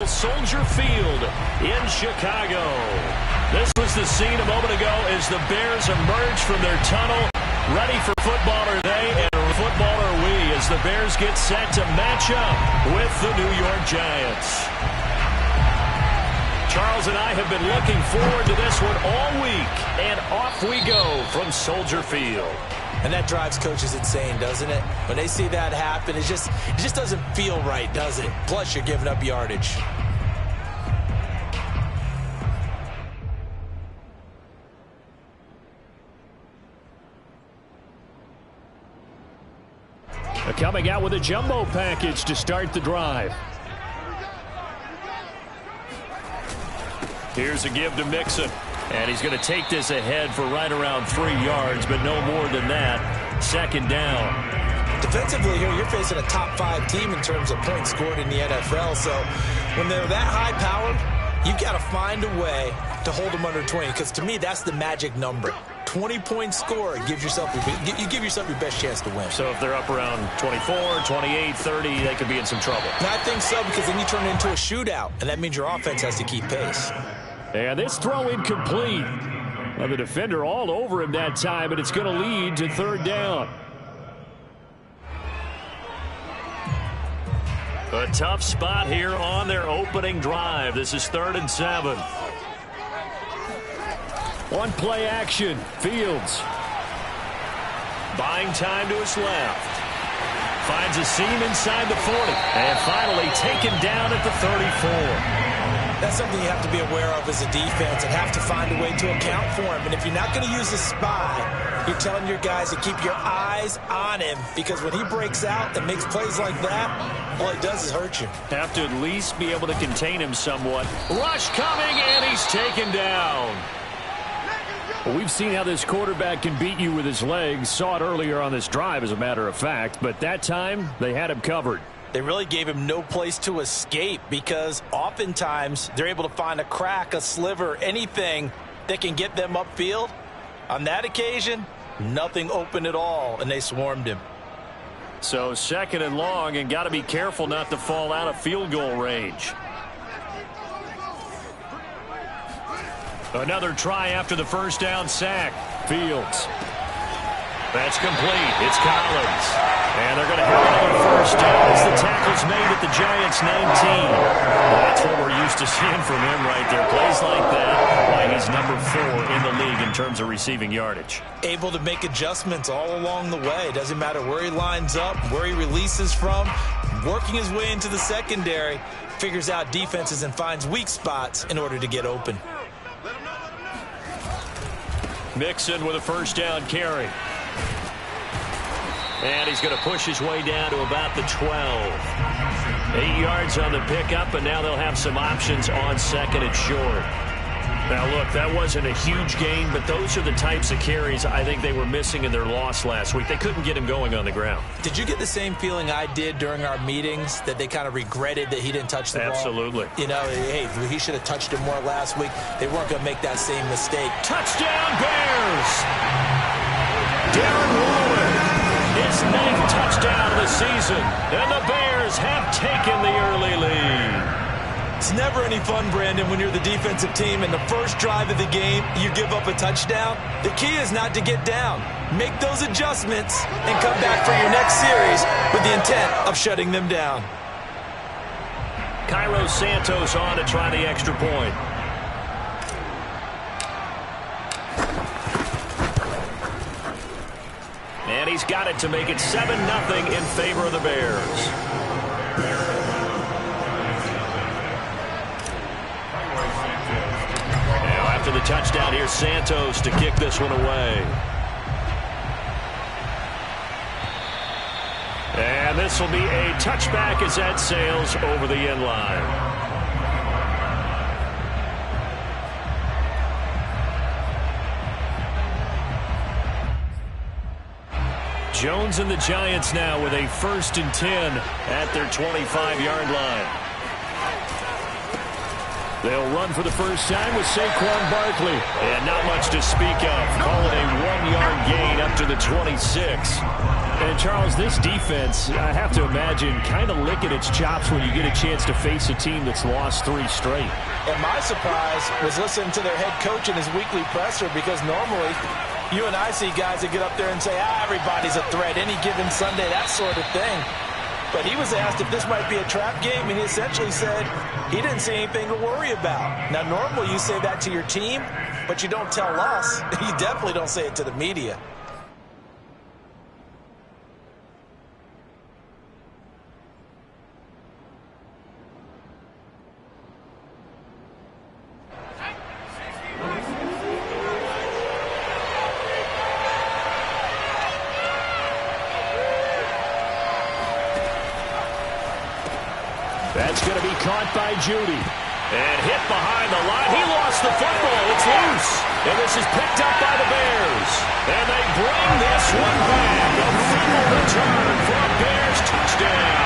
Soldier Field in Chicago. This was the scene a moment ago as the Bears emerged from their tunnel. Ready for football are they, and football are we, as the Bears get set to match up with the New York Giants. Charles and I have been looking forward to this one all week, and off we go from Soldier Field. And that drives coaches insane, doesn't it? When they see that happen, it just doesn't feel right, does it? Plus, you're giving up yardage. Coming out with a jumbo package to start the drive. Here's a give to Mixon. And he's going to take this ahead for right around 3 yards, but no more than that. Second down. Defensively here, you're facing a top 5 team in terms of points scored in the NFL. So when they're that high-powered, you've got to find a way to hold them under 20. Because to me, that's the magic number. 20 points scored gives yourself you give yourself your best chance to win. So if they're up around 24, 28, 30, they could be in some trouble. And I think so, because then you turn it into a shootout, and that means your offense has to keep pace. And this throw incomplete. Well, the defender all over him that time, but it's going to lead to third down. A tough spot here on their opening drive. This is 3rd and 7. One play action. Fields. Buying time to his left. Finds a seam inside the 40. And finally taken down at the 34. That's something you have to be aware of as a defense and have to find a way to account for him. And if you're not going to use a spy, you're telling your guys to keep your eyes on him, because when he breaks out and makes plays like that, all it does is hurt you. Have to at least be able to contain him somewhat. Rush coming, and he's taken down. Well, we've seen how this quarterback can beat you with his legs. Saw it earlier on this drive, as a matter of fact. But that time, they had him covered. They really gave him no place to escape, because oftentimes they're able to find a crack, a sliver, anything that can get them upfield. On that occasion, nothing open at all, and they swarmed him. So 2nd and long, and got to be careful not to fall out of field goal range. Another try after the first down sack. Fields. That's complete. It's Collins. And they're going to have another first down as the tackle's made at the Giants' 19. That's what we're used to seeing from him right there. Plays like that, why he's number 4 in the league in terms of receiving yardage. Able to make adjustments all along the way. Doesn't matter where he lines up, where he releases from. Working his way into the secondary, figures out defenses and finds weak spots in order to get open. Mixon with a first down carry. And he's going to push his way down to about the 12. 8 yards on the pickup, and now they'll have some options on 2nd and short. Now, look, that wasn't a huge gain, but those are the types of carries I think they were missing in their loss last week. They couldn't get him going on the ground. Did you get the same feeling I did during our meetings, that they kind of regretted that he didn't touch the ball? Absolutely. You know, hey, he should have touched it more last week. They weren't going to make that same mistake. Touchdown, Bears! Darren Waller, his 9th touchdown of the season, and the Bears have taken the early lead. It's never any fun, Brandon, when you're the defensive team and the first drive of the game, you give up a touchdown. The key is not to get down. Make those adjustments and come back for your next series with the intent of shutting them down. Cairo Santos on to try the extra point. And he's got it to make it 7-0 in favor of the Bears. After the touchdown, here's Santos to kick this one away. And this will be a touchback as that sails over the end line. Jones and the Giants now with a 1st and 10 at their 25-yard line. They'll run for the first time with Saquon Barkley. And not much to speak of. Call it a 1-yard gain up to the 26. And, Charles, this defense, I have to imagine, kind of licking its chops when you get a chance to face a team that's lost 3 straight. And my surprise was listening to their head coach in his weekly presser, because normally you and I see guys that get up there and say, everybody's a threat any given Sunday, that sort of thing. But he was asked if this might be a trap game, and he essentially said he didn't see anything to worry about. Now, normally you say that to your team, but you don't tell us. You definitely don't say it to the media. That's going to be caught by Judy. And hit behind the line. He lost the football. It's loose. And this is picked up by the Bears. And they bring this one back. A fumble return for a Bears touchdown.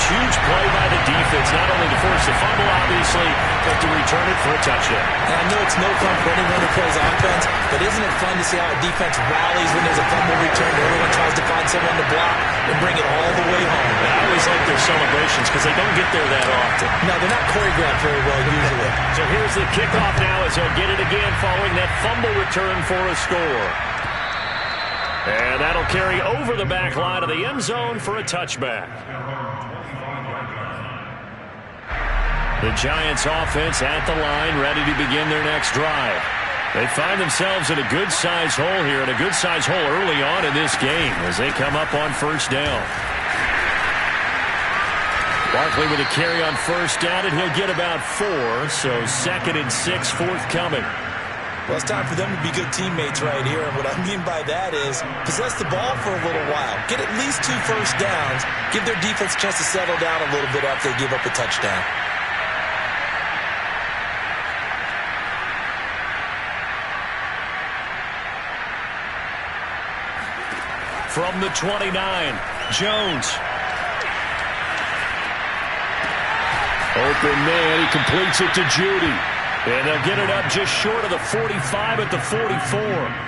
Huge play by the defense. Not only to force the fumble, obviously, but to return it for a touchdown. And I know it's no fun for anyone who plays offense, but isn't it fun to see how a defense rallies when there's a fumble return? Everyone tries to find someone to block and bring it all the way home. And I always like their celebrations because they don't get there that often. No, they're not choreographed very well usually. So here's the kickoff now as they'll get it again following that fumble return for a score. And that'll carry over the back line of the end zone for a touchback. The Giants offense at the line, ready to begin their next drive. They find themselves in a good-sized hole here, and a good-sized hole early on in this game as they come up on first down. Barkley with a carry on first down, and he'll get about 4, so 2nd and 6 forthcoming. Well, it's time for them to be good teammates right here, and what I mean by that is possess the ball for a little while. Get at least 2 first downs. Give their defense a chance to settle down a little bit after they give up a touchdown. From the 29, Jones. Open man, he completes it to Judy. And they'll get it up just short of the 45 at the 44.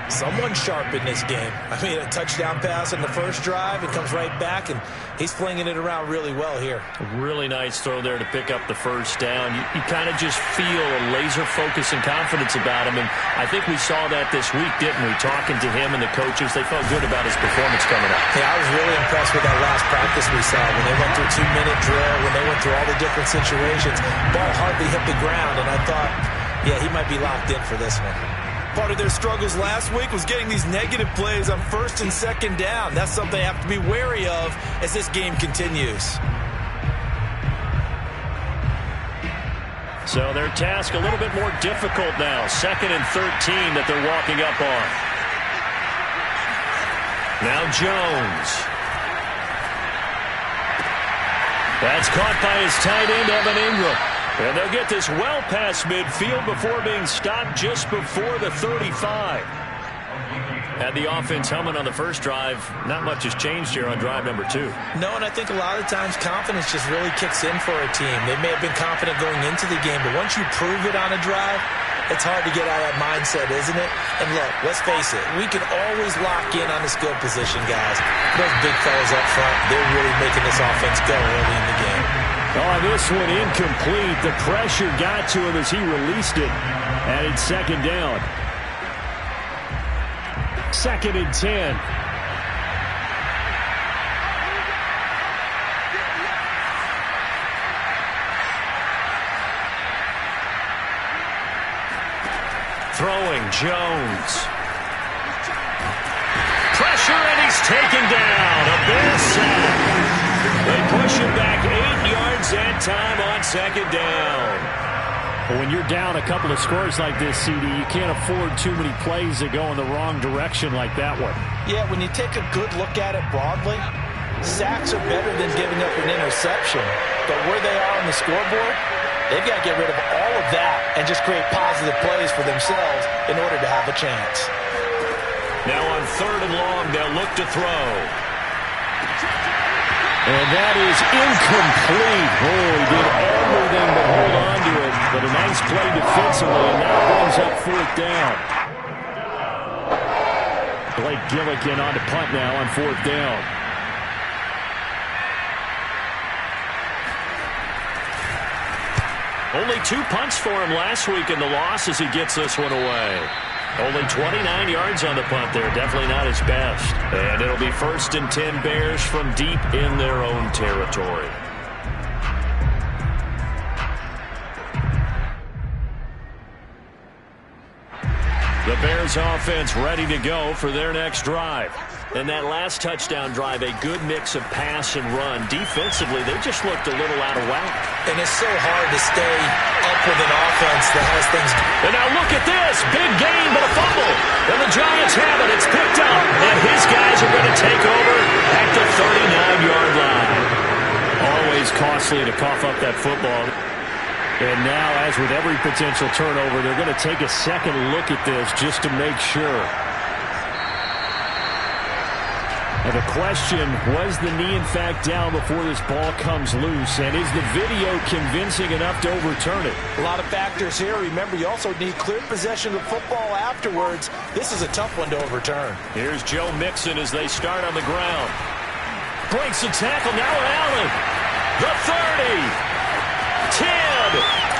Someone sharp in this game. I mean, a touchdown pass in the first drive. It comes right back, and he's flinging it around really well here. Really nice throw there to pick up the first down. You kind of just feel a laser focus and confidence about him, and I think we saw that this week, didn't we? Talking to him and the coaches, they felt good about his performance coming up. Yeah, I was really impressed with that last practice we saw when they went through a 2-minute drill, when they went through all the different situations. Ball hardly hit the ground, and I thought, yeah, he might be locked in for this one. Part of their struggles last week was getting these negative plays on 1st and 2nd down. That's something they have to be wary of as this game continues. So their task a little bit more difficult now. 2nd and 13 that they're walking up on. Now Jones. That's caught by his tight end, Evan Ingram. And they'll get this well past midfield before being stopped just before the 35. Had the offense humming on the first drive. Not much has changed here on drive number 2. No, and I think a lot of times confidence just really kicks in for a team. They may have been confident going into the game, but once you prove it on a drive, it's hard to get out of that mindset, isn't it? And look, let's face it, we can always lock in on the skill position, guys. Those big fellas up front, they're really making this offense go early in the game. Oh, this one incomplete. The pressure got to him as he released it. And it's 2nd down. 2nd and 10. Throwing, Jones. Pressure, and he's taken down. A Bears sack. They push him back 8 yards that time on 2nd down. Well, when you're down a couple of scores like this, CD, you can't afford too many plays that go in the wrong direction like that one. Yeah, when you take a good look at it broadly, sacks are better than giving up an interception. But where they are on the scoreboard, they've got to get rid of all of that and just create positive plays for themselves in order to have a chance. Now on 3rd and long, they'll look to throw. And that is incomplete. Oh, he did everything but hold on to it. But a nice play defensively, and now brings up fourth down. Blake Gillikin on to punt now on fourth down. Only 2 punts for him last week in the loss as he gets this one away. Only 29 yards on the punt there. Definitely not his best. And it'll be 1st and 10 Bears from deep in their own territory. The Bears offense ready to go for their next drive. And that last touchdown drive, a good mix of pass and run. Defensively, they just looked a little out of whack. And it's so hard to stay up with an offense that has things. And now look at this. Big gain, but a fumble. And the Giants have it. It's picked up. And his guys are going to take over at the 39-yard line. Always costly to cough up that football. And now, as with every potential turnover, they're going to take a second look at this just to make sure. And the question, was the knee in fact down before this ball comes loose? And is the video convincing enough to overturn it? A lot of factors here. Remember, you also need clear possession of football afterwards. This is a tough one to overturn. Here's Joe Mixon as they start on the ground. Breaks the tackle. Now Allen. The 30. 10.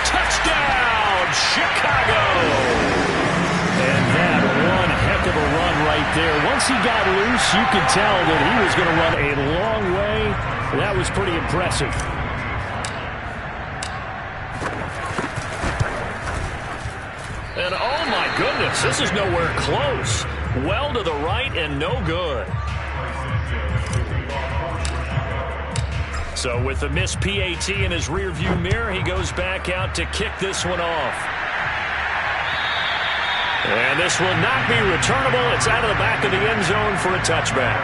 Touchdown, Chicago. And that one heck of a run right there. Once he got loose, you could tell that he was going to run a long way. That was pretty impressive. And oh my goodness, this is nowhere close. Well to the right and no good. So with the missed PAT in his rearview mirror, he goes back out to kick this one off. And this will not be returnable. It's out of the back of the end zone for a touchback.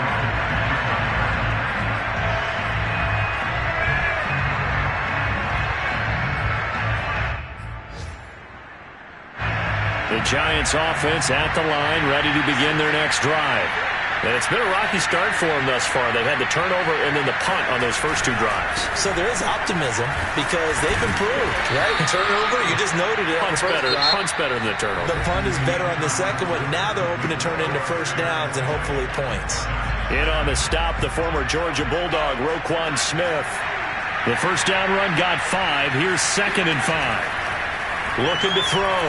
The Giants offense at the line, ready to begin their next drive. And it's been a rocky start for them thus far. They've had the turnover and then the punt on those first 2 drives. So there is optimism because they've improved, right? Turnover, you just noted it. Punt's better than the turnover. The punt is better on the second one. Now they're hoping to turn into first downs and hopefully points. In on the stop, the former Georgia Bulldog, Roquan Smith. The first down run got 5. Here's 2nd and 5. Looking to throw.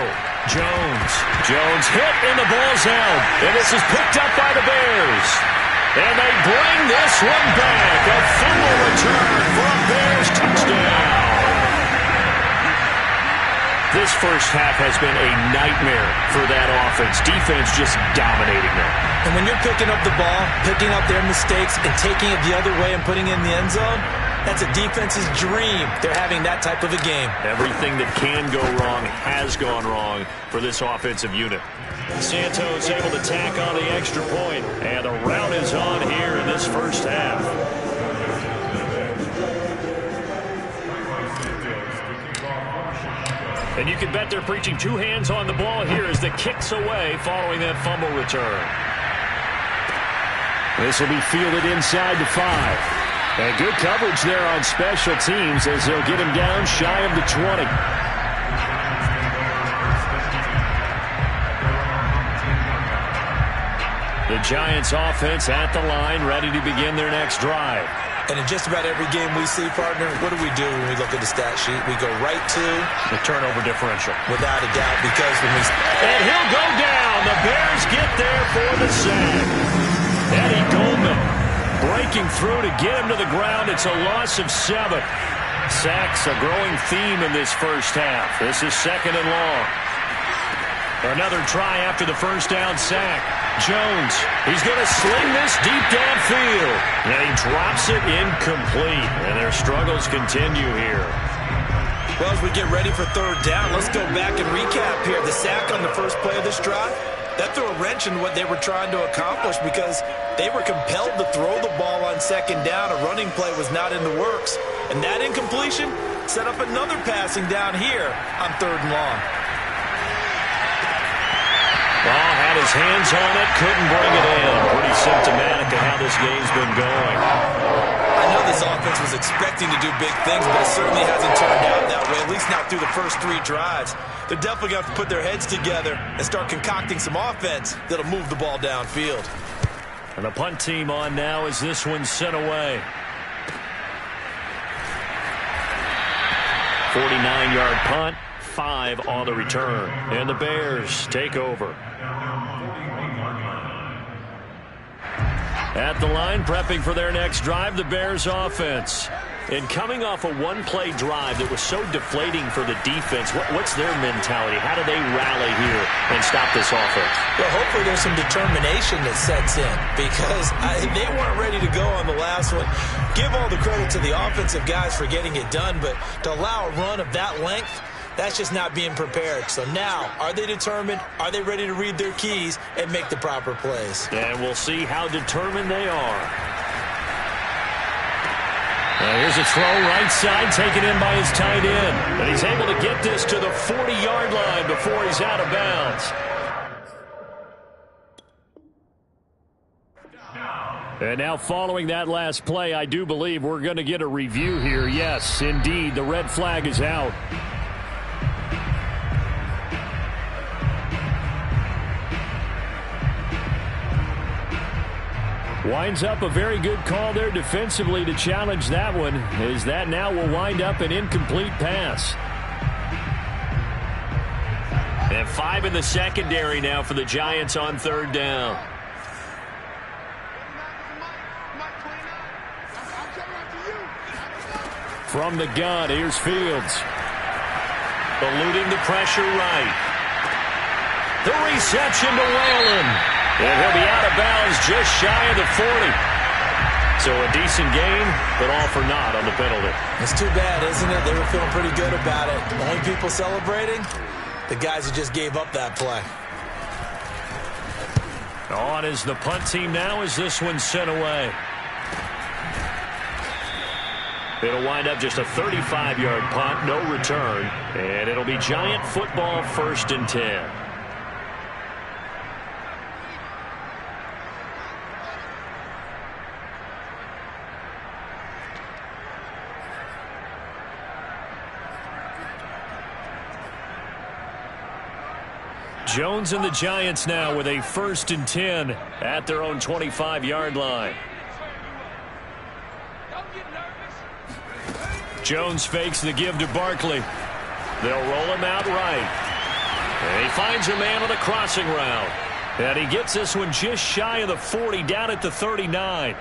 Jones hit and the ball's held. And this is picked up by the Bears. And they bring this one back. A fumble return for a Bears touchdown. This first half has been a nightmare for that offense. Defense just dominating them. And when you're picking up the ball, picking up their mistakes, and taking it the other way and putting it in the end zone, that's a defense's dream. They're having that type of a game. Everything that can go wrong has gone wrong for this offensive unit. Santos able to tack on the extra point, and the rout is on here in this first half. And you can bet they're preaching 2 hands on the ball here as the kick's away following that fumble return. This will be fielded inside the 5. And good coverage there on special teams as they'll get him down shy of the 20. The Giants offense at the line, ready to begin their next drive. And in just about every game we see, partner, what do we do when we look at the stat sheet? We go right to the turnover differential. Without a doubt, because when we... And he'll go down. The Bears get there for the sack. Eddie Goldman breaking through to get him to the ground. It's a loss of 7. Sacks a growing theme in this first half. This is 2nd and long. Another try after the first down sack. Jones, he's going to sling this deep downfield. And he drops it incomplete. And their struggles continue here. Well, as we get ready for 3rd down, let's go back and recap here. The sack on the first play of this drive, that threw a wrench in what they were trying to accomplish because they were compelled to throw the ball on 2nd down. A running play was not in the works. And that incompletion set up another passing down here on 3rd and long. Ball had his hands on it, couldn't bring it in. Pretty symptomatic of how this game's been going. I I know this offense was expecting to do big things, but it certainly hasn't turned out that way, at least not through the first 3 drives. They're definitely going to have to put their heads together and start concocting some offense that'll move the ball downfield. And the punt team on now as this one's sent away. 49-yard punt, 5 on the return. And the Bears take over. At the line, prepping for their next drive, the Bears offense. And coming off a one-play drive that was so deflating for the defense, what's their mentality? How do they rally here and stop this offense? Well, hopefully there's some determination that sets in because they weren't ready to go on the last one. Give all the credit to the offensive guys for getting it done, but to allow a run of that length, that's just not being prepared. So now, are they determined? Are they ready to read their keys and make the proper plays? And we'll see how determined they are. Now here's a throw right side taken in by his tight end. And he's able to get this to the 40-yard line before he's out of bounds. And now following that last play, I do believe we're going to get a review here. Yes, indeed, the red flag is out. Winds up a very good call there defensively to challenge that one, as that now will wind up an incomplete pass. And 5 in the secondary now for the Giants on 3rd down. From the gun, here's Fields. Eluding the pressure right. The reception to Whalen. And he'll be out of bounds just shy of the 40. So a decent gain, but all for naught on the penalty. It's too bad, isn't it? They were feeling pretty good about it. The only people celebrating, the guys who just gave up that play. On is the punt team now as this one's sent away. It'll wind up just a 35-yard punt, no return. And it'll be Giant football 1st and 10. Jones and the Giants now with a 1st and 10 at their own 25-yard line. Jones fakes the give to Barkley. They'll roll him out right. And he finds a man on a crossing route. And he gets this one just shy of the 40, down at the 39.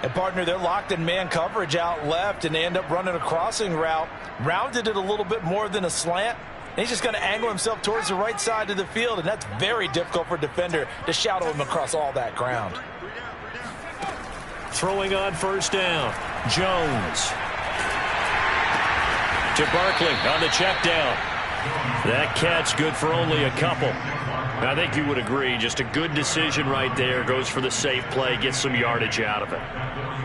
And, partner, they're locked in man coverage out left, and they end up running a crossing route. Rounded it a little bit more than a slant. And he's just going to angle himself towards the right side of the field, and that's very difficult for a defender to shadow him across all that ground. Throwing on 1st down, Jones. To Barkley on the check down. That catch good for only a couple. I think you would agree, just a good decision right there. Goes for the safe play, gets some yardage out of it.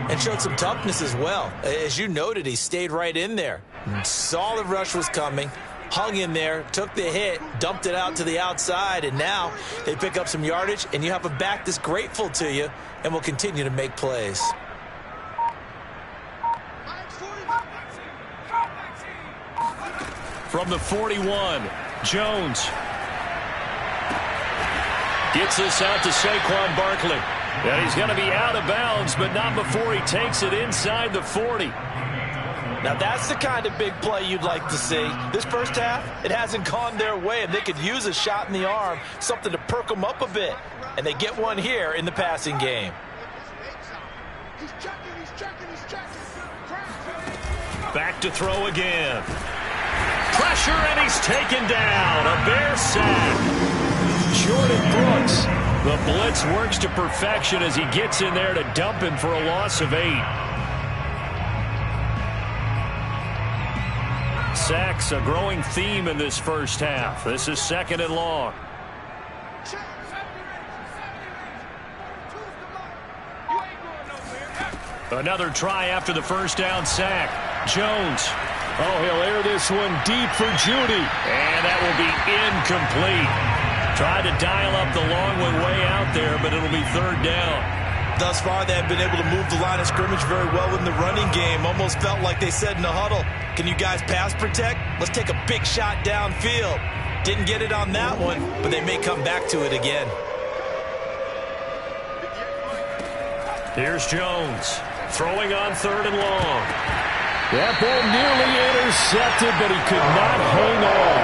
And showed some toughness as well. As you noted, he stayed right in there. Saw the rush was coming. Hung in there, took the hit, dumped it out to the outside, and now they pick up some yardage, and you have a back that's grateful to you and will continue to make plays. From the 41, Jones gets this out to Saquon Barkley. And he's going to be out of bounds, but not before he takes it inside the 40. Now, that's the kind of big play you'd like to see. This first half, it hasn't gone their way, and they could use a shot in the arm, something to perk them up a bit. And they get one here in the passing game. Back to throw again. Pressure, and he's taken down. A Bear sack. Jordan Brooks. The blitz works to perfection as he gets in there to dump him for a loss of 8. Sacks, a growing theme in this first half. This is 2nd and long. Another try after the first down sack. Jones. Oh, he'll air this one deep for Judy. And that will be incomplete. Tried to dial up the long one way out there, but it'll be 3rd down. Thus far, they have been able to move the line of scrimmage very well in the running game. Almost felt like they said in the huddle, can you guys pass protect? Let's take a big shot downfield. Didn't get it on that one, but they may come back to it again. Here's Jones throwing on 3rd and long. That ball nearly intercepted, but he could not hang on.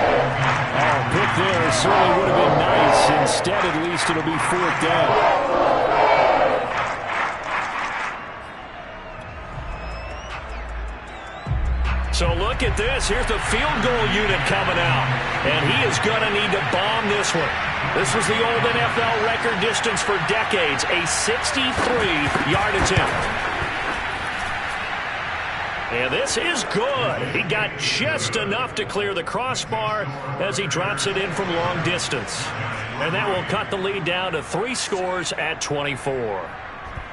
Oh, pick there certainly would have been nice. Instead, at least it'll be 4th down. So look at this. Here's the field goal unit coming out. And he is going to need to bomb this one. This was the old NFL record distance for decades, a 63-yard attempt. And this is good. He got just enough to clear the crossbar as he drops it in from long distance. And that will cut the lead down to 3 scores at 24.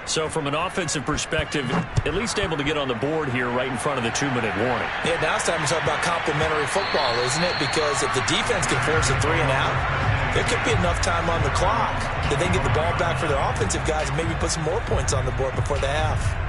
So from an offensive perspective, at least able to get on the board here right in front of the 2-minute warning. Yeah, now it's time to talk about complementary football, isn't it? Because if the defense can force a 3 and out, there could be enough time on the clock that they get the ball back for their offensive guys and maybe put some more points on the board before the half.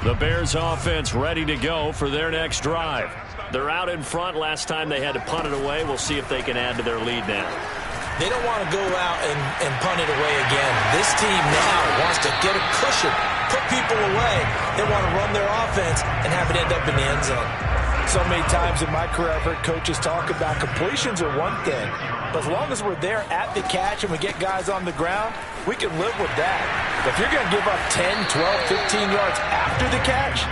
The Bears offense ready to go for their next drive. They're out in front. Last time they had to punt it away. We'll see if they can add to their lead now. They don't want to go out and punt it away again. This team now wants to get a cushion, put people away. They want to run their offense and have it end up in the end zone. So many times in my career, I've heard coaches talk about completions are one thing. But as long as we're there at the catch and we get guys on the ground, we can live with that. But if you're going to give up 10, 12, 15 yards after the catch,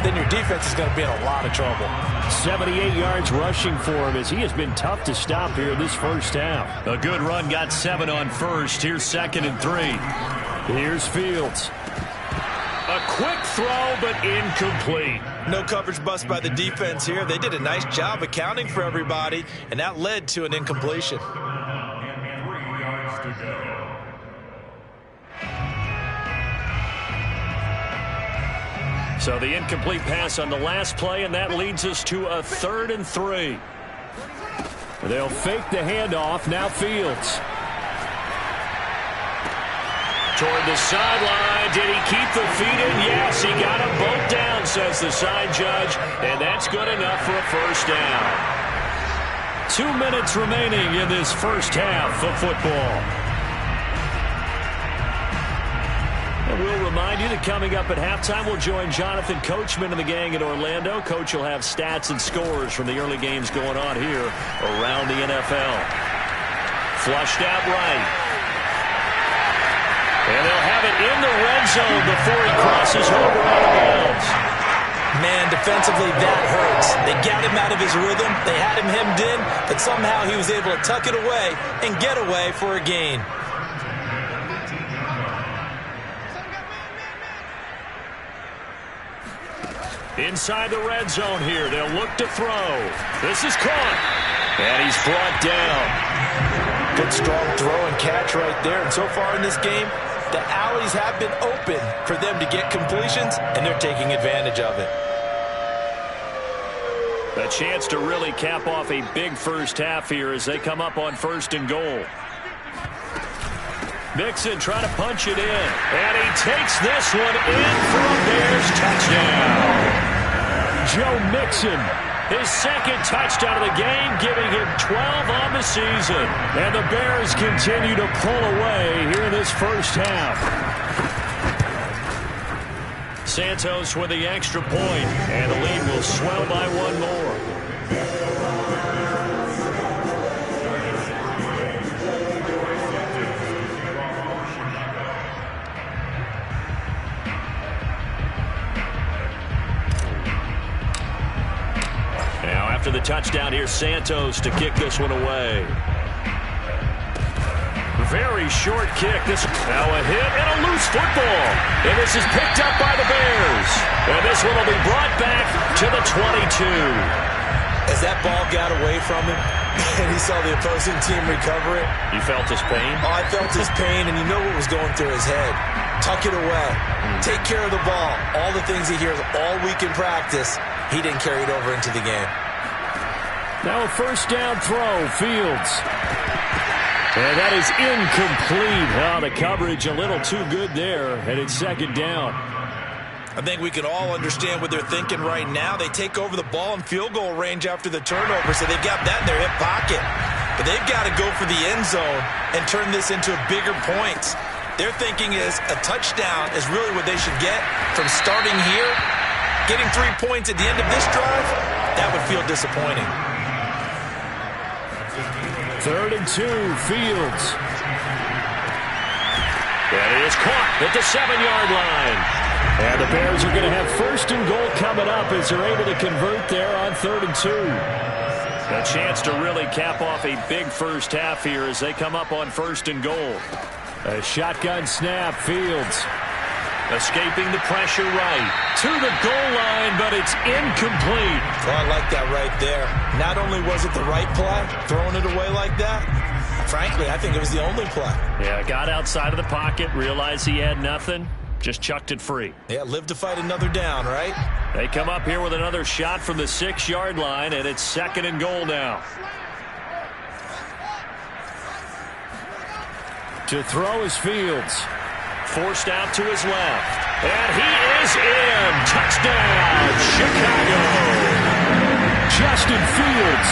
then your defense is going to be in a lot of trouble. 78 yards rushing for him as he has been tough to stop here this first half. A good run, got 7 on first. Here's 2nd and 3. Here's Fields. A quick throw, but incomplete. No coverage bust by the defense here. They did a nice job accounting for everybody, and that led to an incompletion. So the incomplete pass on the last play, and that leads us to a 3rd and 3. They'll fake the handoff. Now Fields. Toward the sideline. Did he keep the feet in? Yes, he got them both down, says the side judge. And that's good enough for a first down. 2 minutes remaining in this first half of football. And we'll remind you that coming up at halftime, we'll join Jonathan Coachman and the gang in Orlando. Coach will have stats and scores from the early games going on here around the NFL. Flushed out right. And they'll have it in the red zone before he crosses over out of bounds. Man, defensively, that hurts. They got him out of his rhythm. They had him hemmed in, but somehow he was able to tuck it away and get away for a gain. Inside the red zone here. They'll look to throw. This is caught. And he's brought down. Good strong throw and catch right there. And so far in this game, the alleys have been open for them to get completions, and they're taking advantage of it. A chance to really cap off a big first half here as they come up on 1st and goal. Mixon trying to punch it in. And he takes this one in for a Bears touchdown. Joe Mixon, his 2nd touchdown of the game, giving him 12 on the season. And the Bears continue to pull away here in this first half. Santos with the extra point, and the lead will swell by 1 more. After the touchdown, here's Santos to kick this one away. Very short kick. This now a hit and a loose football. And this is picked up by the Bears. And this one will be brought back to the 22. As that ball got away from him and he saw the opposing team recover it. You felt his pain? Oh, I felt his pain, and you know what was going through his head. Tuck it away. Take care of the ball. All the things he hears all week in practice. he didn't carry it over into the game. Now a first down throw, Fields. And that is incomplete. Oh, the coverage a little too good there, and it's second down. I think we can all understand what they're thinking right now. They take over the ball in field goal range after the turnover, so they've got that in their hip pocket. But they've got to go for the end zone and turn this into bigger points. Their thinking is a touchdown is really what they should get from starting here. Getting 3 points at the end of this drive, that would feel disappointing. 3rd and 2, Fields. And he is caught at the 7-yard line. And the Bears are going to have 1st and goal coming up as they're able to convert there on 3rd and 2. A chance to really cap off a big first half here as they come up on 1st and goal. A shotgun snap, Fields. Escaping the pressure right to the goal line, but it's incomplete. Well, I like that right there. Not only was it the right play, throwing it away like that, frankly, I think it was the only play. Yeah, got outside of the pocket, realized he had nothing, just chucked it free. Yeah, live to fight another down, right? They come up here with another shot from the 6-yard line, and it's 2nd and goal now. To throw is Fields. Forced out to his left. And he is in. Touchdown, Chicago. Justin Fields,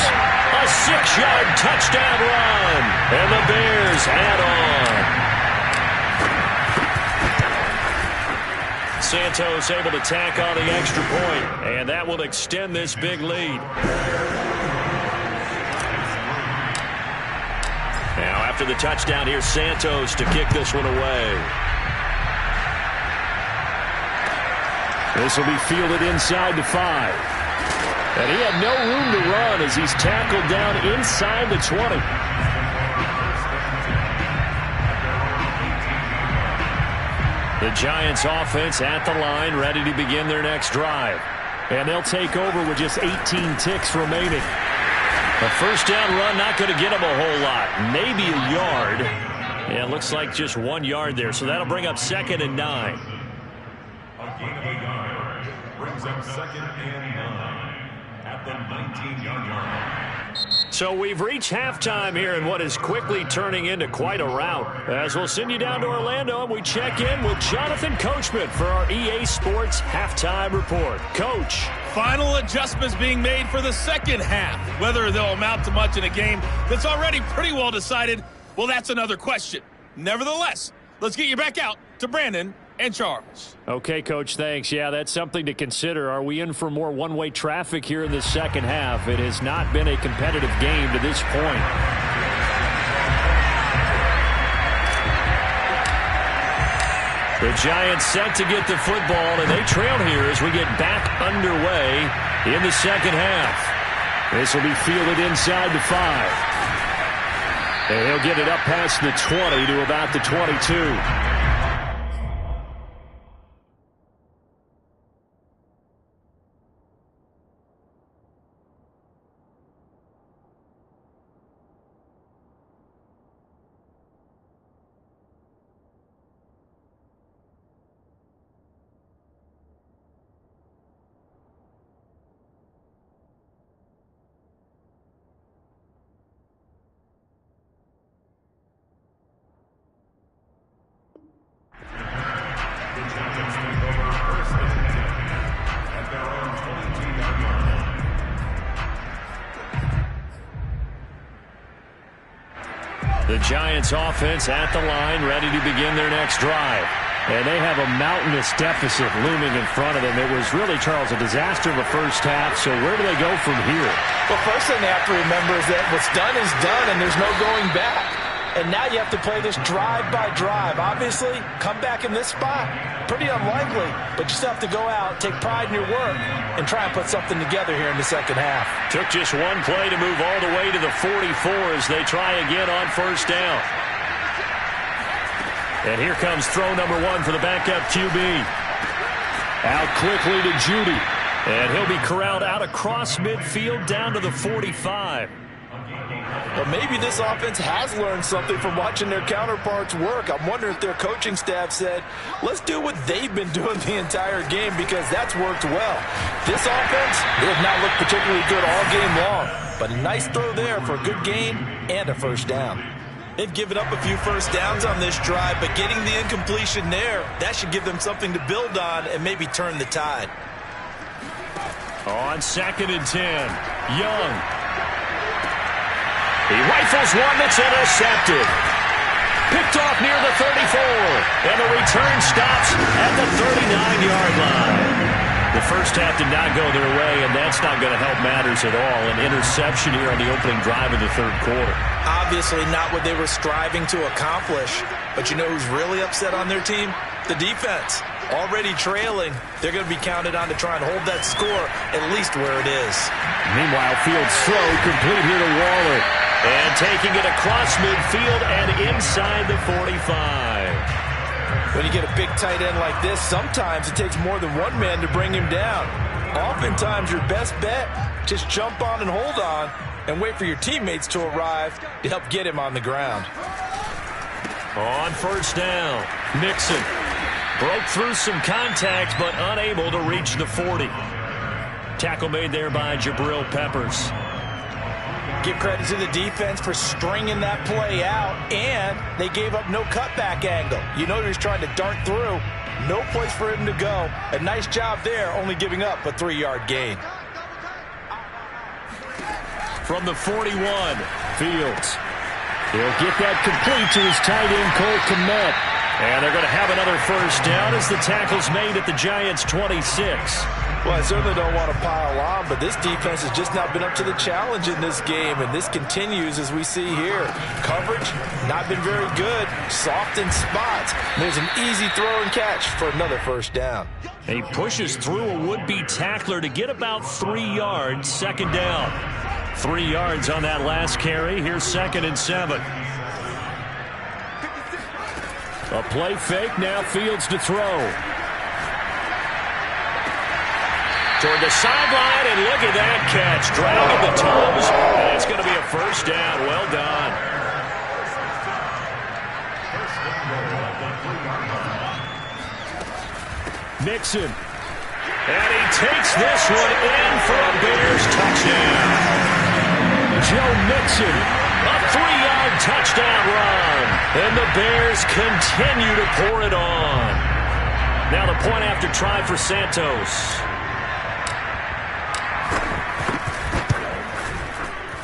a 6-yard touchdown run. And the Bears add on. Santos able to tack on the extra point, and that will extend this big lead. Now after the touchdown, here's Santos to kick this one away. This will be fielded inside the 5. And he had no room to run as he's tackled down inside the 20. The Giants offense at the line, ready to begin their next drive. And they'll take over with just 18 ticks remaining. A first down run not going to get them a whole lot. Maybe a yard. Yeah, it looks like just 1 yard there. So that'll bring up 2nd and 9. Brings up 2nd and 9 at the 19-yard line. So we've reached halftime here in what is quickly turning into quite a rout. As we'll send you down to Orlando, and we check in with Jonathan Coachman for our EA Sports Halftime Report. Coach. Final adjustments being made for the second half. Whether they'll amount to much in a game that's already pretty well decided, well, that's another question. Nevertheless, let's get you back out to Brandon and Charles. Okay, Coach, thanks. Yeah, that's something to consider. Are we in for more one-way traffic here in the second half? It has not been a competitive game to this point. The Giants set to get the football, and they trail here as we get back underway in the second half. This will be fielded inside the 5. And he'll get it up past the 20 to about the 22. The Giants offense at the line, ready to begin their next drive. And they have a mountainous deficit looming in front of them. It was really, Charles, a disaster of a first half. So where do they go from here? Well, first thing they have to remember is that what's done is done, and there's no going back. And now you have to play this drive by drive. Obviously, come back in this spot, pretty unlikely. But you still have to go out, take pride in your work, and try and put something together here in the second half. Took just one play to move all the way to the 44 as they try again on first down. And here comes throw number 1 for the backup QB. Out quickly to Judy. And he'll be corralled out across midfield down to the 45. Well, maybe this offense has learned something from watching their counterparts work. I'm wondering if their coaching staff said, let's do what they've been doing the entire game because that's worked well. This offense, they have not looked particularly good all game long, but a nice throw there for a good gain and a first down. They've given up a few first downs on this drive, but getting the incompletion there, that should give them something to build on and maybe turn the tide. On 2nd and 10, Young. He rifles one that's intercepted. Picked off near the 34, and the return stops at the 39-yard line. The first half did not go their way, and that's not going to help matters at all. An interception here on the opening drive of the third quarter. Obviously not what they were striving to accomplish. But you know who's really upset on their team? The defense. Already trailing, they're going to be counted on to try and hold that score at least where it is. Meanwhile, Fields throw complete here to Waller. And taking it across midfield and inside the 45. When you get a big tight end like this, sometimes it takes more than one man to bring him down. Oftentimes, your best bet, just jump on and hold on and wait for your teammates to arrive to help get him on the ground. On first down, Mixon broke through some contact, but unable to reach the 40. Tackle made there by Jabril Peppers. Give credit to the defense for stringing that play out, and they gave up no cutback angle. You know he was trying to dart through. No place for him to go. A nice job there, only giving up a 3-yard gain. From the 41, Fields. He'll get that complete to his tight end, Cole Kmet. And they're going to have another first down as the tackle's made at the Giants' 26. Well, I certainly don't want to pile on, but this defense has just not been up to the challenge in this game, and this continues as we see here. Coverage, not been very good. Soft in spots. There's an easy throw and catch for another first down. And he pushes through a would-be tackler to get about 3 yards. Second down. 3 yards on that last carry. Here's 2nd and 7. A play fake, now Fields to throw. Toward the sideline, and look at that catch. Dragging the toes, and it's going to be a first down. Well done. Mixon. And he takes this one in for a Bears touchdown. Joe Mixon, a 3-yard touchdown run. And the Bears continue to pour it on. Now the point after try for Santos.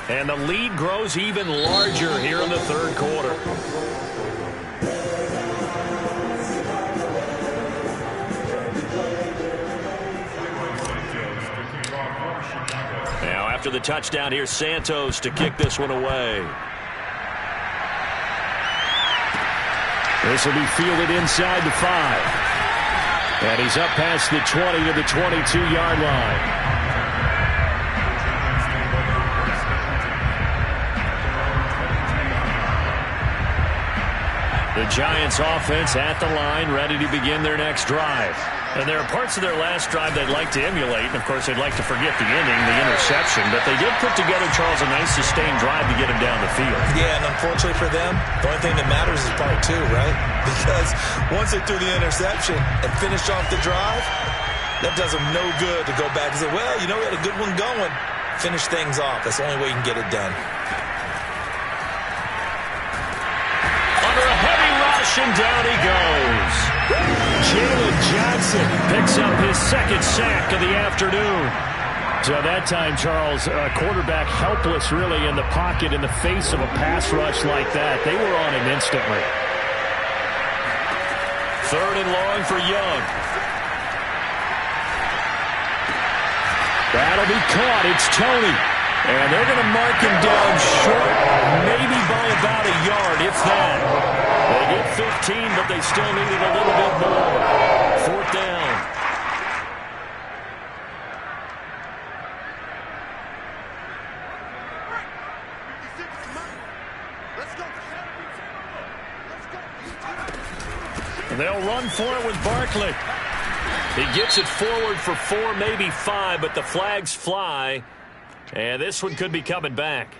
And the lead grows even larger here in the third quarter. Now after the touchdown, here's Santos to kick this one away. This will be fielded inside the 5. And he's up past the 20 to the 22-yard line. The Giants offense at the line, ready to begin their next drive. And there are parts of their last drive they'd like to emulate. And, of course, they'd like to forget the inning, the interception. But they did put together, Charles, a nice sustained drive to get him down the field. Yeah, and unfortunately for them, the only thing that matters is part 2, right? Because once they threw the interception and finished off the drive, that does them no good to go back and say, well, you know, we had a good one going. Finish things off. That's the only way you can get it done. And down he goes. Jalen Johnson picks up his 2nd sack of the afternoon. So that time, Charles, quarterback helpless really in the pocket in the face of a pass rush like that. They were on him instantly. 3rd and long for Young. That'll be caught. It's Tony. And they're going to mark him down short, maybe by about a yard, if that. They get 15, but they still needed a little bit more. 4th down. And they'll run for it with Barkley. He gets it forward for 4, maybe 5, but the flags fly. And this one could be coming back.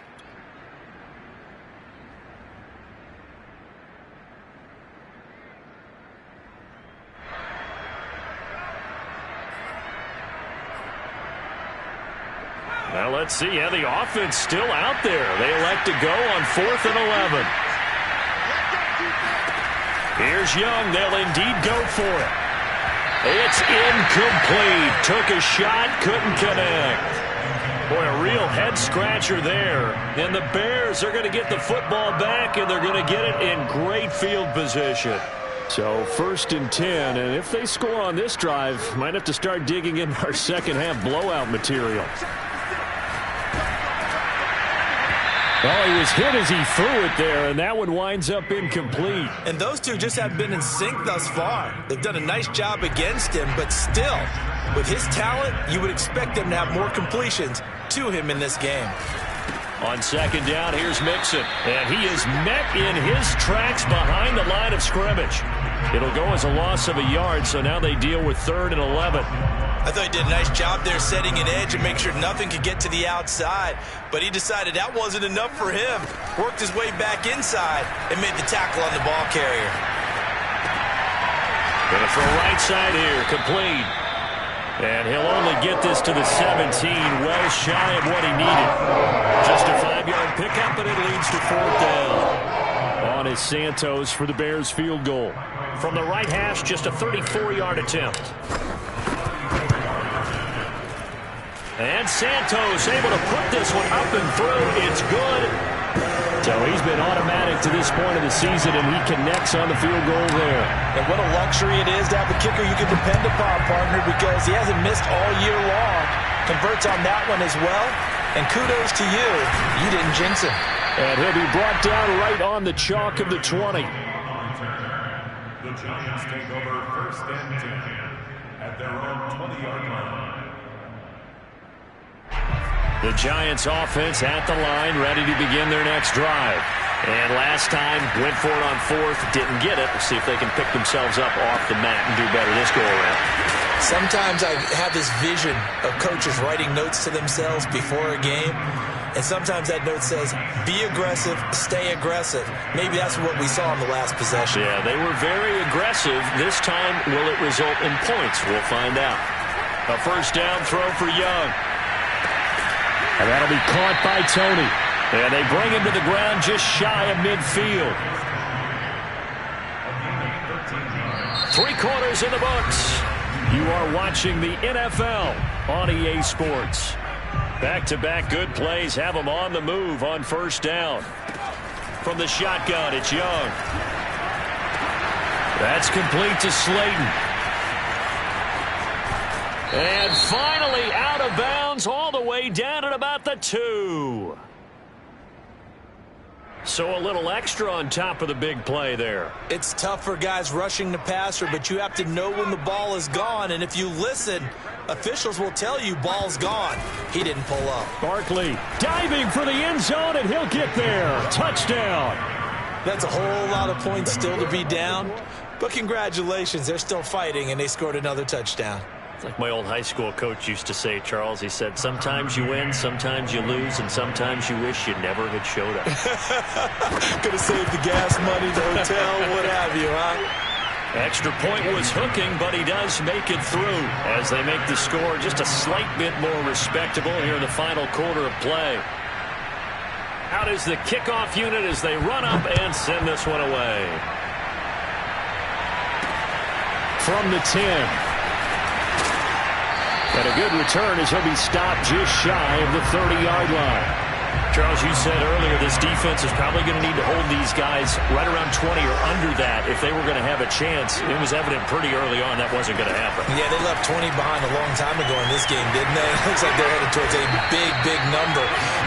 Now let's see. Yeah, the offense still out there. They elect to go on 4th and 11. Here's Young. They'll indeed go for it. It's incomplete. Took a shot, couldn't connect. Boy, a real head-scratcher there. And the Bears are going to get the football back, and they're going to get it in great field position. So 1st and 10, and if they score on this drive, might have to start digging in our second-half blowout material. Well, he was hit as he threw it there, and that one winds up incomplete. And those two just have been in sync thus far. They've done a nice job against him, but still, with his talent, you would expect them to have more completions to him in this game. On 2nd down, here's Mixon, and he is met in his tracks behind the line of scrimmage. It'll go as a loss of a yard, so now they deal with 3rd and 11. I thought he did a nice job there setting an edge and make sure nothing could get to the outside, but he decided that wasn't enough for him. Worked his way back inside and made the tackle on the ball carrier. Gonna throw right side here, complete. And he'll only get this to the 17, well shy of what he needed. Just a 5-yard pickup, and it leads to 4th down. On is Santos for the Bears field goal. From the right hash, just a 34-yard attempt. And Santos able to put this one up and through. It's good. So he's been automatic to this point of the season, and he connects on the field goal there. And what a luxury it is to have a kicker you can depend upon, partner, because he hasn't missed all year long. Converts on that one as well. And kudos to you. You didn't jinx him. And he'll be brought down right on the chalk of the 20. The Giants take over 1st and 10 at their own 20-yard line. The Giants offense at the line, ready to begin their next drive. And last time, went for it on 4th, didn't get it. We'll see if they can pick themselves up off the mat and do better this go-around. Sometimes I have this vision of coaches writing notes to themselves before a game. And sometimes that note says, be aggressive, stay aggressive. Maybe that's what we saw in the last possession. Yeah, they were very aggressive. This time, will it result in points? We'll find out. A 1st down throw for Young. And that'll be caught by Tony. And they bring him to the ground just shy of midfield. 3/4 in the books. You are watching the NFL on EA Sports. Back-to-back good plays have them on the move on 1st down. From the shotgun, it's Young. That's complete to Slayton. And finally out of bounds all the way down at about the 2. So a little extra on top of the big play there. It's tough for guys rushing the passer, but you have to know when the ball is gone. And if you listen, officials will tell you ball's gone. He didn't pull up. Barkley diving for the end zone, and he'll get there. Touchdown. That's a whole lot of points still to be down. But congratulations, they're still fighting, and they scored another touchdown. It's like my old high school coach used to say, Charles. He said, sometimes you win, sometimes you lose, and sometimes you wish you never had showed up. Could have saved the gas money, the hotel, what have you, huh? Extra point was hooking, but he does make it through as they make the score just a slight bit more respectable here in the final quarter of play. Out is the kickoff unit as they run up and send this one away. From the 10. And a good return as he'll be stopped just shy of the 30-yard line. Charles, you said earlier this defense is probably going to need to hold these guys right around 20 or under that if they were going to have a chance. It was evident pretty early on that wasn't going to happen. Yeah, they left 20 behind a long time ago in this game, didn't they? It looks like they're headed towards a big, big number.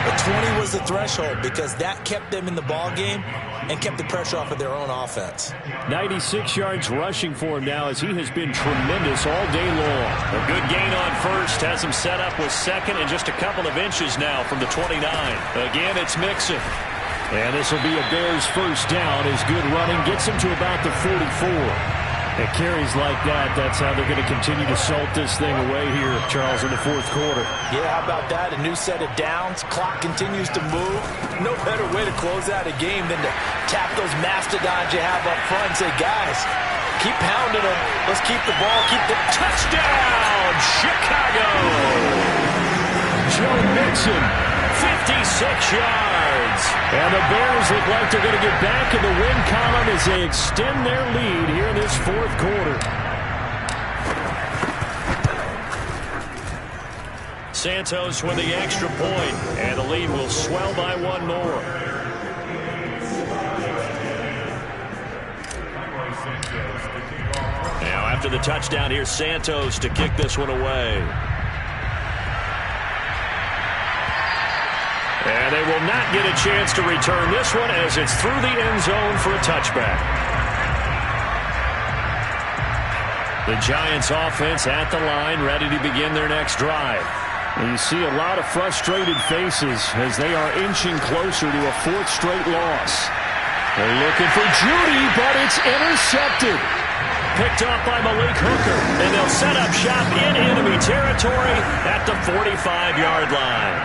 But 20 was the threshold because that kept them in the ball game and kept the pressure off of their own offense. 96 yards rushing for him now as he has been tremendous all day long. A good gain on 1st, has him set up with 2nd and just a couple of inches now from the 29. Again, it's Mixon. And this will be a Bears 1st down as good running gets him to about the 44. At carries like that, that's how they're going to continue to salt this thing away here, Charles, in the 4th quarter. Yeah, how about that? A new set of downs. Clock continues to move. No better way to close out a game than to tap those mastodons you have up front and say, guys, keep pounding them. Let's keep the ball. Keep the touchdown, Chicago. Joe Mixon, 56 yards. And the Bears look like they're going to get back in the win column as they extend their lead here in this fourth quarter. Santos with the extra point, and the lead will swell by one more. Now after the touchdown, here's Santos to kick this one away. And they will not get a chance to return this one as it's through the end zone for a touchback. The Giants offense at the line, ready to begin their next drive. And you see a lot of frustrated faces as they are inching closer to a fourth straight loss. They're looking for Judy, but it's intercepted. Picked up by Malik Hooker, and they'll set up shop in enemy territory at the 45-yard line.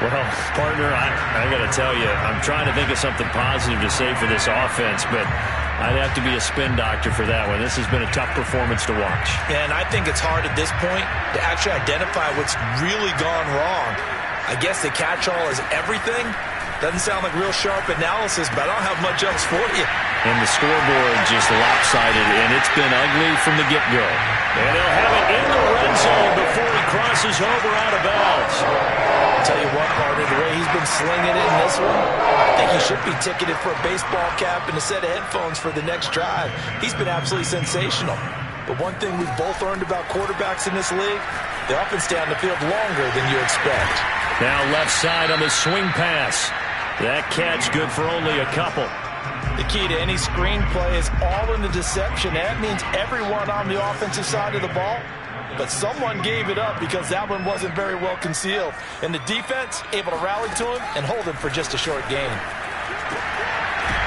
Well, partner, I got to tell you, I'm trying to think of something positive to say for this offense, but I'd have to be a spin doctor for that one. This has been a tough performance to watch. And I think it's hard at this point to actually identify what's really gone wrong. I guess the catch-all is everything. Doesn't sound like real sharp analysis, but I don't have much else for you. And the scoreboard just lopsided, and it's been ugly from the get-go. And they'll have it in the red zone before he crosses over out of bounds. I'll tell you what, partner, the way he's been slinging it in this one, I think he should be ticketed for a baseball cap and a set of headphones for the next drive. He's been absolutely sensational. But one thing we've both learned about quarterbacks in this league, they often stay on the field longer than you expect. Now left side on the swing pass. That catch good for only a couple. The key to any screenplay is all in the deception. That means everyone on the offensive side of the ball. But someone gave it up because that one wasn't very well concealed. And the defense able to rally to him and hold him for just a short gain.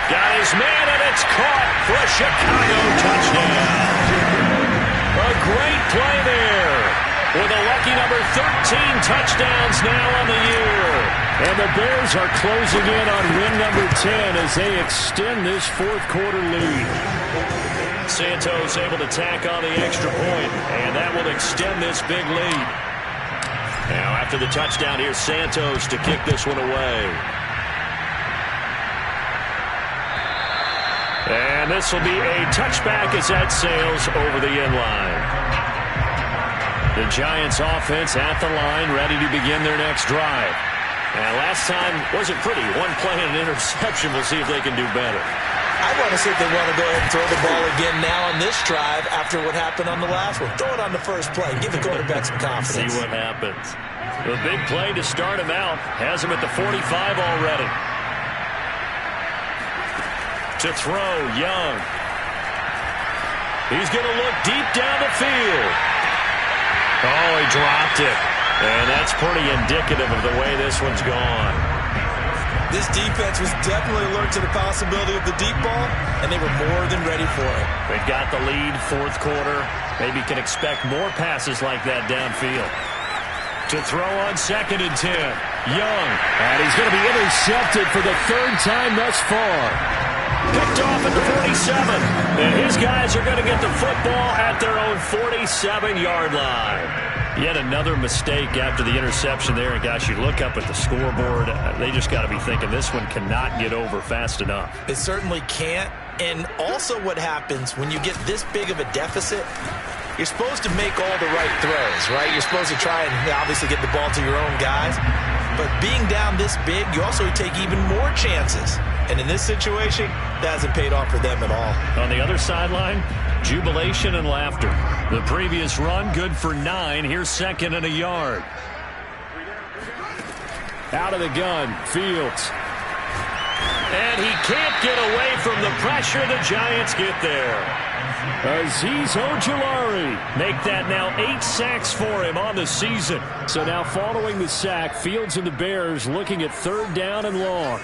Got his man, and it's caught for a Chicago touchdown. A great play there. With a lucky number 13 touchdowns now on the year. And the Bears are closing in on win number 10 as they extend this fourth quarter lead. Santos able to tack on the extra point, and that will extend this big lead. Now after the touchdown, here's Santos to kick this one away. And this will be a touchback as that sails over the end line. The Giants offense at the line, ready to begin their next drive. And last time wasn't pretty. One play and an interception. We'll see if they can do better. I want to see if they want to go ahead and throw the ball again now on this drive after what happened on the last one. Throw it on the first play. Give the quarterback some confidence. See what happens. The big play to start him out. Has him at the 45 already. To throw, Young. He's going to look deep down the field. Oh, he dropped it. And that's pretty indicative of the way this one's gone. This defense was definitely alert to the possibility of the deep ball, and they were more than ready for it. They've got the lead, fourth quarter. Maybe can expect more passes like that downfield. To throw on 2nd and 10. Young. And he's going to be intercepted for the third time thus far. Picked off at the 47. And his guys are going to get the football at their own 47-yard line. Yet another mistake after the interception there. And gosh, you look up at the scoreboard, they just got to be thinking this one cannot get over fast enough. It certainly can't. And also what happens when you get this big of a deficit, you're supposed to make all the right throws, right? You're supposed to try and obviously get the ball to your own guys. But being down this big, you also take even more chances. And in this situation, that hasn't paid off for them at all. On the other sideline, jubilation and laughter. The previous run, good for 9. Here's 2nd and a yard. Out of the gun, Fields. And he can't get away from the pressure. The Giants get there. Azeez Ojulari. Make that now 8 sacks for him on the season. So now following the sack, Fields and the Bears looking at 3rd down and long.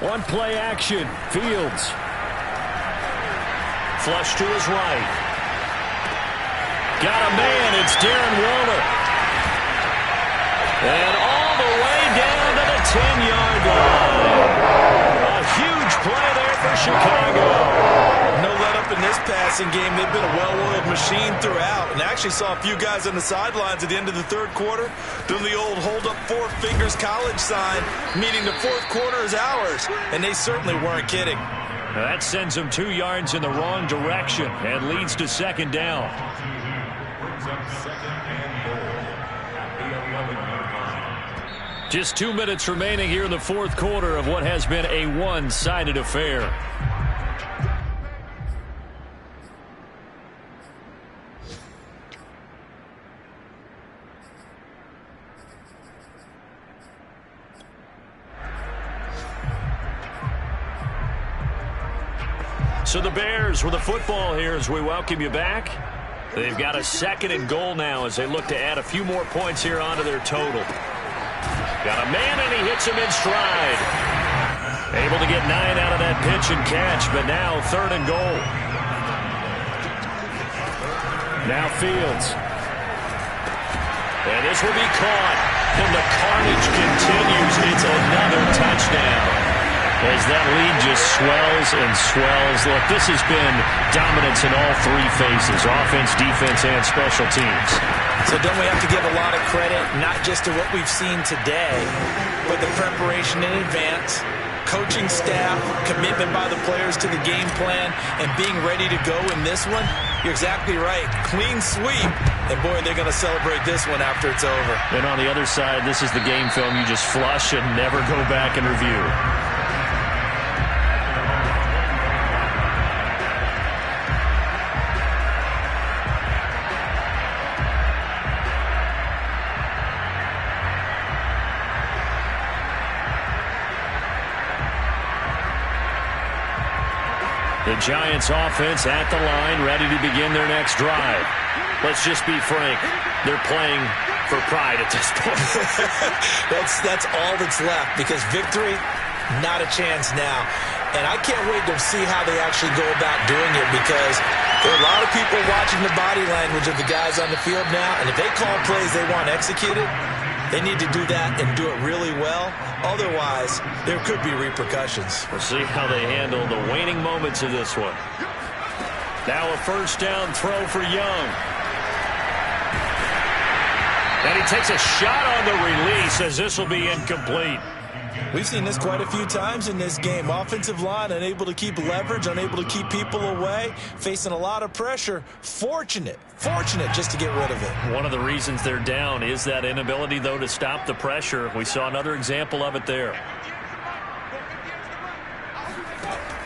One play action. Fields. Flush to his right. Got a man. It's Darren Waller. And all the way down to the 10-yard line. A huge play there for Chicago. No let up in this passing game, they've been a well-oiled machine throughout. And I actually saw a few guys on the sidelines at the end of the third quarter doing the old hold up four fingers college sign, meaning the fourth quarter is ours. And they certainly weren't kidding. That sends them 2 yards in the wrong direction and leads to second down. Brings up second and goal at the 11-yard line. Just 2 minutes remaining here in the fourth quarter of what has been a one-sided affair. So the Bears with the football here as we welcome you back. They've got a second and goal now as they look to add a few more points here onto their total. Got a man and he hits him in stride. Able to get 9 out of that pitch and catch, but now third and goal. Now Fields. And this will be caught. And the carnage continues. It's another touchdown. As that lead just swells and swells. Look, this has been dominance in all three phases, offense, defense, and special teams. So don't we have to give a lot of credit, not just to what we've seen today, but the preparation in advance, coaching staff, commitment by the players to the game plan, and being ready to go in this one? You're exactly right. Clean sweep. And, boy, they're going to celebrate this one after it's over. And on the other side, this is the game film you just flush and never go back and review. The Giants offense at the line, ready to begin their next drive. Let's just be frank. They're playing for pride at this point. That's all that's left, because victory, not a chance now. And I can't wait to see how they actually go about doing it, because there are a lot of people watching the body language of the guys on the field now, and if they call plays they want executed, they need to do that and do it really well. Otherwise, there could be repercussions. We'll see how they handle the waning moments of this one. Now a first down throw for Young. And he takes a shot on the release as this will be incomplete. We've seen this quite a few times in this game. Offensive line unable to keep leverage, unable to keep people away, facing a lot of pressure. Fortunate just to get rid of it. One of the reasons they're down is that inability, though, to stop the pressure. We saw another example of it there.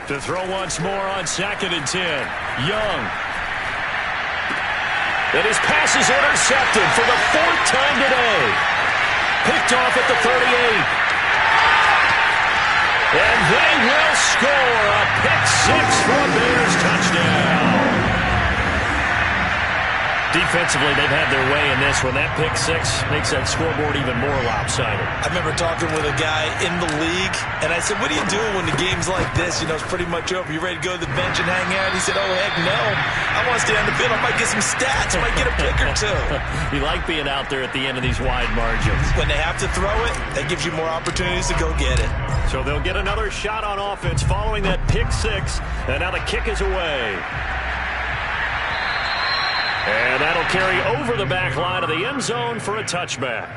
To throw once more on 2nd and 10. Young. And his pass is intercepted for the 4th time today. Picked off at the 38. And they will score a pick-6 for a Bears touchdown. Defensively, they've had their way in this one. That pick-6 makes that scoreboard even more lopsided. I remember talking with a guy in the league, and I said, what are you doing when the game's like this? You know, it's pretty much over. You ready to go to the bench and hang out? He said, oh, heck no. I want to stay on the field. I might get some stats. I might get a pick or two. You like being out there at the end of these wide margins. When they have to throw it, that gives you more opportunities to go get it. So they'll get another shot on offense following that pick-6, and now the kick is away. And that'll carry over the back line of the end zone for a touchback.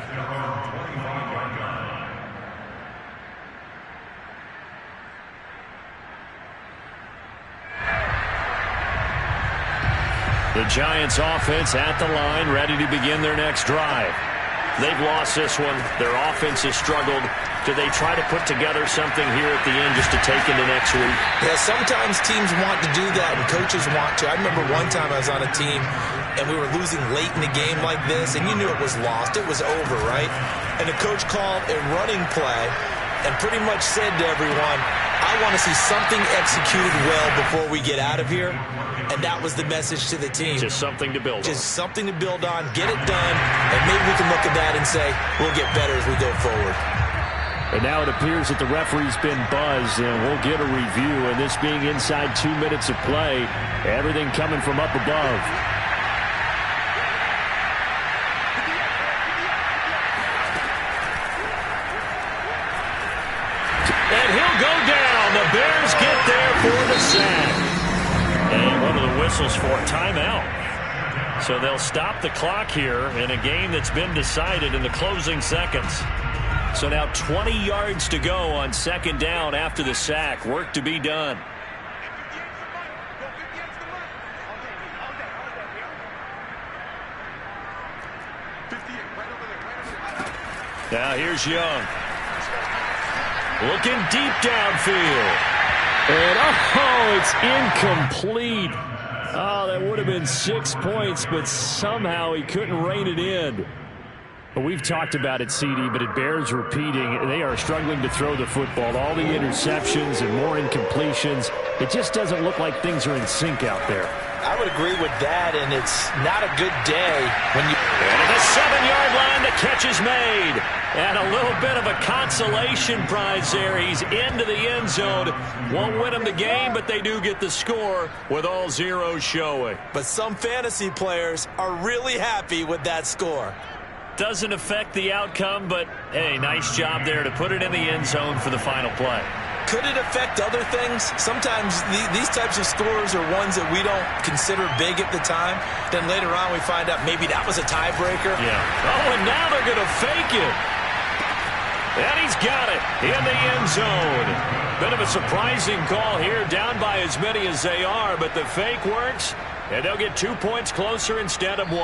The Giants offense at the line, ready to begin their next drive. They've lost this one. Their offense has struggled. Do they try to put together something here at the end just to take into next week? Yeah, sometimes teams want to do that and coaches want to. I remember one time I was on a team and we were losing late in the game like this, and you knew it was lost. It was over, right? And the coach called a running play and pretty much said to everyone, I want to see something executed well before we get out of here. And that was the message to the team. Just something to build on. Just something to build on, get it done, and maybe we can look at that and say, we'll get better as we go forward. And now it appears that the referee's been buzzed, and we'll get a review. And this being inside 2 minutes of play, everything coming from up above. And he'll go down. The Bears get there for the sack. And one of the whistles for a timeout. So they'll stop the clock here in a game that's been decided in the closing seconds. So now 20 yards to go on second down after the sack. Work to be done. Now here's Young. Looking deep downfield. And it's incomplete. Oh, that would have been 6 points, but somehow he couldn't rein it in. Well, we've talked about it, CD, but it bears repeating. They are struggling to throw the football. All the interceptions and more incompletions. It just doesn't look like things are in sync out there. I would agree with that, and it's not a good day when you... And at the 7-yard line, the catch is made. And a little bit of a consolation prize there. He's into the end zone. Won't win them the game, but they do get the score with all zeros showing. But some fantasy players are really happy with that score. Doesn't affect the outcome, but, hey, nice job there to put it in the end zone for the final play. Could it affect other things? Sometimes these types of scores are ones that we don't consider big at the time. Then later on we find out maybe that was a tiebreaker. Yeah. Oh, and now they're going to fake it. And he's got it in the end zone. Bit of a surprising call here, down by as many as they are, but the fake works, and they'll get 2 points closer instead of 1.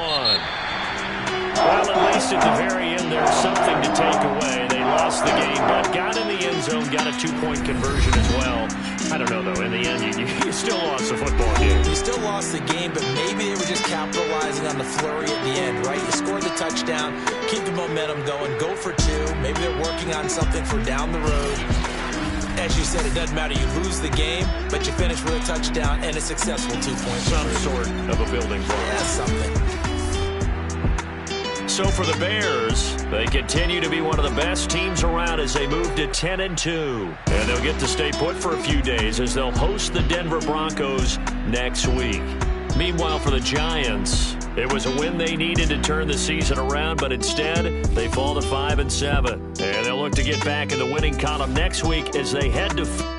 Well, at least at the very end, there's something to take away. They lost the game, but got in the end zone, got a 2-point conversion as well. I don't know, though. In the end, you still lost the football game. You still lost the game, but maybe they were just capitalizing on the flurry at the end, right? You score the touchdown, keep the momentum going, go for 2. Maybe they're working on something for down the road. As you said, it doesn't matter. You lose the game, but you finish with a touchdown and a successful 2-point. Some sort of a building block. Yeah, something. So for the Bears, they continue to be one of the best teams around as they move to 10-2. And they'll get to stay put for a few days as they'll host the Denver Broncos next week. Meanwhile, for the Giants, it was a win they needed to turn the season around, but instead they fall to 5-7. And they'll look to get back in the winning column next week as they head to...